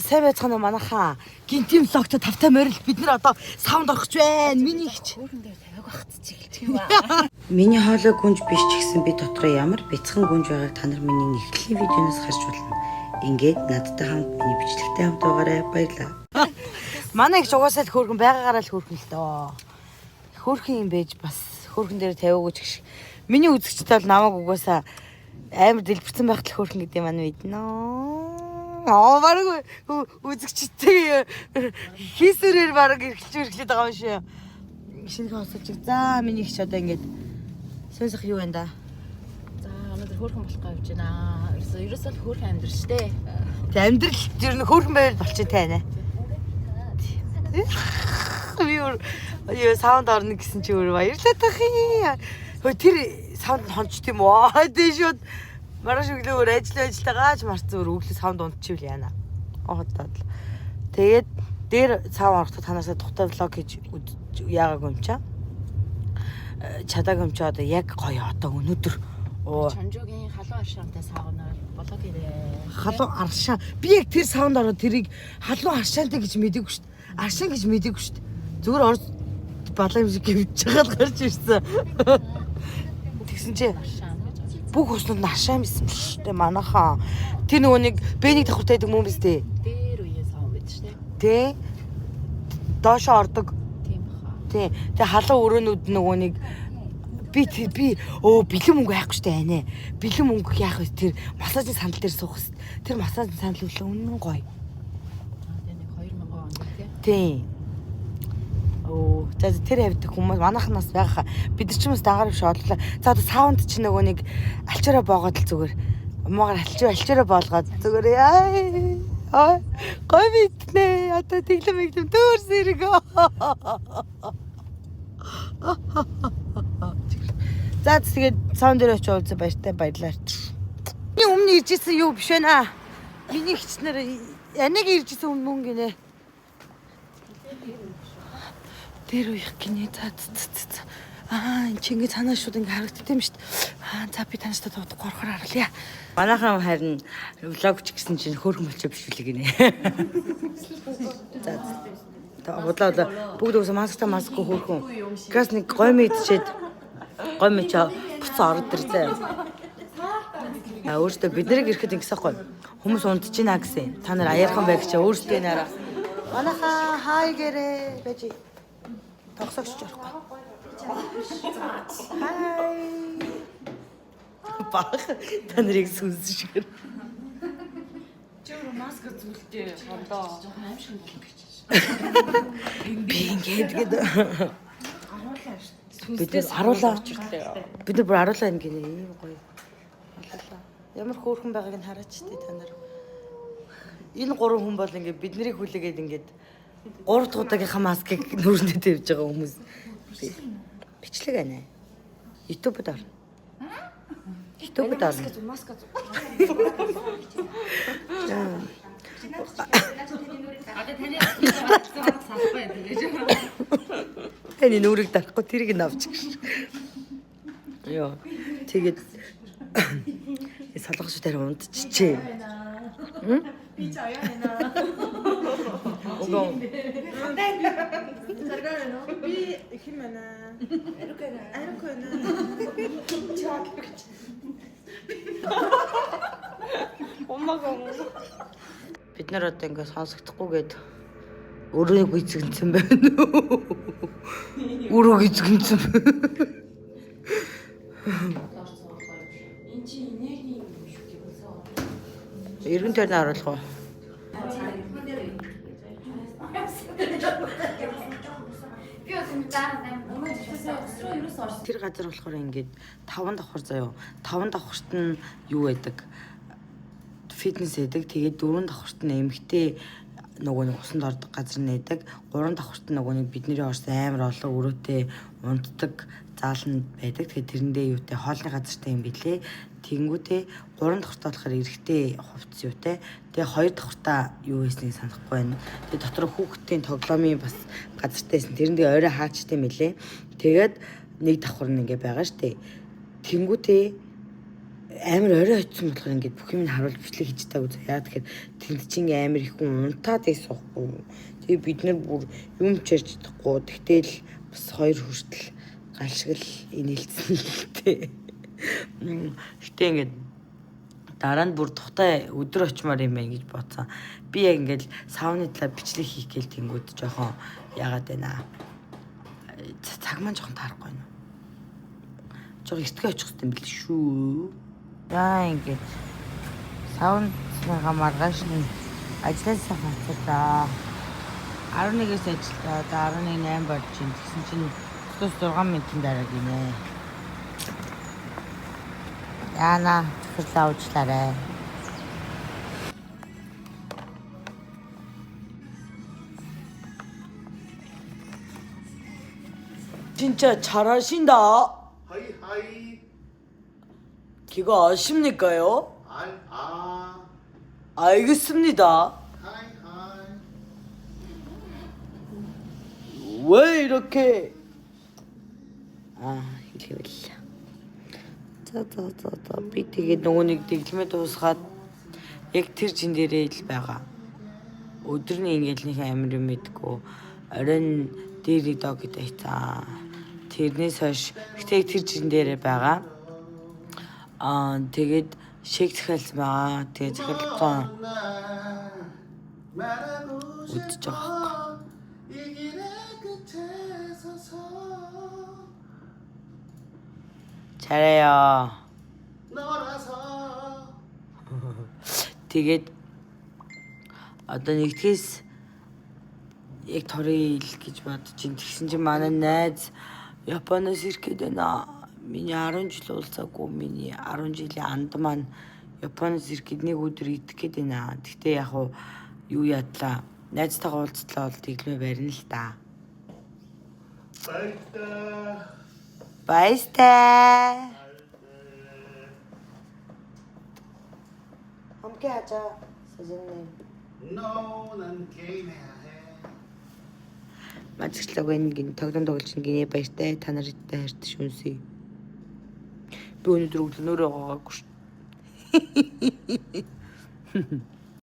Сайн байцгаана уу манайхаа. Гинтим логтой тавтай морил бид нар одоо саунд орох гэж байна. Миний ихч. Хөөргөн дээр тавиаг багц чиглэж юм. Миний хоолой гүнж биш ч гэсэн би дотроо ямар бяцхан гүнж байгааг та нар миний нэгтгэлийн видеоноос харж болно. Ингээд надтай хамт миний бичлэгтэй хамт байгаарай. Баярлалаа. Манай ихч угаасаа л хөөргөн байгаагаараа л хөөргөн л доо. Хөөрхөн юм байж бас хөөргөн дээр тавиагүй ч гэх. Миний үзэгчтэй бол намайг угаасаа амар дэлбэрсэн байхад л хөөрхөн гэдэг юм аа мэднэ. Бараг үзэгчтэй хийсэрээр бараг эргэлж байгаа юм шиг. Шинэ хосож. За миний ихч одоо ингээд сүүсэх юу вэ да? За өнөөдөр хөөрхөн болох гэж байна. Ерөөсөө хөөрхөн амьдрал штэ. Тэг амьдрал ер нь хөөрхөн байвал болчих тайна. Би юу саунд орно гэсэн чи өөр баярлалаа тах юм. Хөө тэр саунд нь хонч тийм үү? Дээ шууд маргааш өглөөр ажиллаа гааж марцсан өөр өглөө саунд унтчихвал яана. Одоод л. Тэгээд дээр цаав орохдоо танаасаа тухтай влог хийж яагаагүй юм чаа. Чадаагүй юм чаа одоо яг гоё одоо өнөөдөр Чанжуугийн халуун аршаантай саугнаар болоо гэрээ. халуун аршаа. Би яг тэр саунд ороод тэрийг халуун аршаантай гэж мэдээгүй шүү дээ. Аршаан гэж мэдээгүй шүү дээ. Зүгээр орж балаа юм шиг гівж байгаа л гарч ирсэн. Тэгсэн чи бүх хуснууд нь аршаан байсан шүү дээ манайхаа. Тэр нөгөө нэг бэнийг давхартай байдаг юм биз дээ. Дээр үеэ саунд байдаг штэ. Тэ. Доошоо ордог. Тийм баха. Тий. Тэгээ халуун өрөөнүүд нөгөө нэг би бэлэн мөнгө яахгүй штэ анаа. Бэлэн мөнгө яах вэ? Тэр массажын сандал дээр суух хэв. Тэр массажын сандал үлээ үнэн гоё. Тэгээ нэг 2000 он тий. Тий. За тэр хавьдаг хүмүүс манайхнаас байгаа. Бид нар ч юм уу дагаар биш одлоо. За одоо саунд чи нөгөө нэг алчаараа боогоод л зүгээр. Умаагаар алчаараа боолгоод зүгээр яа. Гой битнэ. Одоо тэглэм мэглэм төөрс хэрэг. За тэгээд саунд дээр очиж уулзаа баярлалаа. Миний өмнө иржсэн юу биш байна. Миний ихчнэр янаг иржсэн өмнө гинэ. Тэр үеих гинэ за. Энэ чи ингэ цаанаа шууд ингэ харагддаг юм шүү дээ. За би таньстай дуудахгүй орохоор харуулъя. Манайхан харин влог ч гэсэн чинь хөөрхөн болчих биш үлээ гинэ. За. Бодлоо бүгд өсө масктай хөөрхөн. Газ нэг гой мэдчихэд гой мчаа буцаа ороод ирлээ. Өөртөө бид нарыг ирэхэд ингэсэхгүй. Хүмүүс унтж байна гэсэн. Та нар аяархан байх чаа өөртөө наараа. Манайхаа хай гэрээ байж тогсогч орохгүй. Хай. Бах та нарыг сүнсшгэр. Чөөр маск зүлдээ хондоо. Аим шиг болгож. Би ингээд Аруулаа шүү. бид харуулаа. Бид бүр харуулаа юм гинэ ийм гоё. Харуулаа. Ямар хөөрхөн байгааг нь хараач тий та нар. Энэ гурван хүн бол ингээд бид нарыг хүлээгээд ингээд 3 дахь удаагийнхаа маскыг нүрэндээ тавьж байгаа хүмүүс. Бичлэг байна. YouTube-д орно. YouTube-д орно. Маск зүү. Таны нүрийг дарахгүй тэрийг нь авчих. Йоо. Тэгээд салгаж дээр унтчихжээ. Би ч аяа байна. Угоо. Би хим байна. Арук байна. Бид нар одоо ингээд сонсогдохгүйгээд өрөөг эзэгнсэн байна уу? Өрөөг эзэгнсэн. Энд чи энерги юм шүү гэсэн. Эргэн тойрны харуулах уу? Тэр газар болохоор ингээд 5 давхар заяо. 5 давхарт нь юу байдаг? Фитнес байдаг. Тэгээд 4 давхарт нь эмхтэй нөгөө нэг усанд ордог газар нээдэг. 3 давхарт нь нөгөө нэг бидний орсон амар олон өрөөтэй унтдаг заалн байдаг. Тэгээд тэрэндээ юутай хоолны газартай юм билээ. Тэнгүүтээ 3 давхартаа болохоор эрэхтэй хувцс юутай. Тэгээ 2 давхартаа юу хийснийг санахгүй байна. Тэгээ дотор хүүхдийн тоглоомын бас газартайсэн. Тэрэндээ орой хаачтай мэлээ. Тэгээд 1 давхар нь ингээ байгаа штэ. Тэнгүүтээ амар орой очсон болохоор ингээд бүх юм харуулж бичлэг хийж таагүй. Яа тэгэхээр тэнд чинь амар их хүн унтаад байсан байхгүй. Тэгээ бид нар бүр юм чирж чадахгүй. Тэгтэл бас 2 хүртэл гал шиг л инээлсэн л тээ. Гэтэ ингээд дараа нь бүр тухтай өдөр очимоор юм байна гэж бодсон. Би яг ингээд сауны талаар бичлэг хийх гээл тэнгүүд жоохон яагаад байна. Цаг маань жоохон таарахгүй байна. Жог эртгээ очих хэрэгтэй юм бэл шүү. Яа ингээд саундныхаа маргааш нь ажилласаа хацлаа. 11-ээс ажиллаа. 11:08 болж чинь тэгсэн чинь 6 минутын дараа гинэ. Яна хэрлээ уучлаарай. 진짜 잘하신다. 하이 하이 그거 아십니까요? 알겠습니다. 하이 하이 왜 이렇게 이게 왜이야? За би тэгээд нөгөө нэг дэглэмээ дуусгаад яг тэр чин дээрээ л байгаа. Өдөрний ингээл нэг амир юм мэдгүй. Оройн дээр доо гэдэг цаа. Тэрнээс хойш ихтэй тэр чин дээрээ байгаа. Тэгээд шиг захиалсан байгаа. Тэгээд захиалсан үдчих байгаа. 잘해요. Тэгээд одоо нэгтгэс яг торил гэж бодож ин тэгсэн чинь манай найз Японоос ирэх гээд байна. Миний 10 жил уулзаагүй миний 10 жилийн анд маань Японоос ирэх гээд нэг өдөр идэх гээд байна. Гэхдээ яг юу ядлаа. Найзтайгаа уулзлаа бол тэглэмээ барина л та. 바이스타 함께 하자 사장님. 너는 게임해야 해. 마치려고 했는 덕담 덕을 게 바이스타 다 나르다 했다 슌시. 비 오늘 들어올 때 노래 와갖고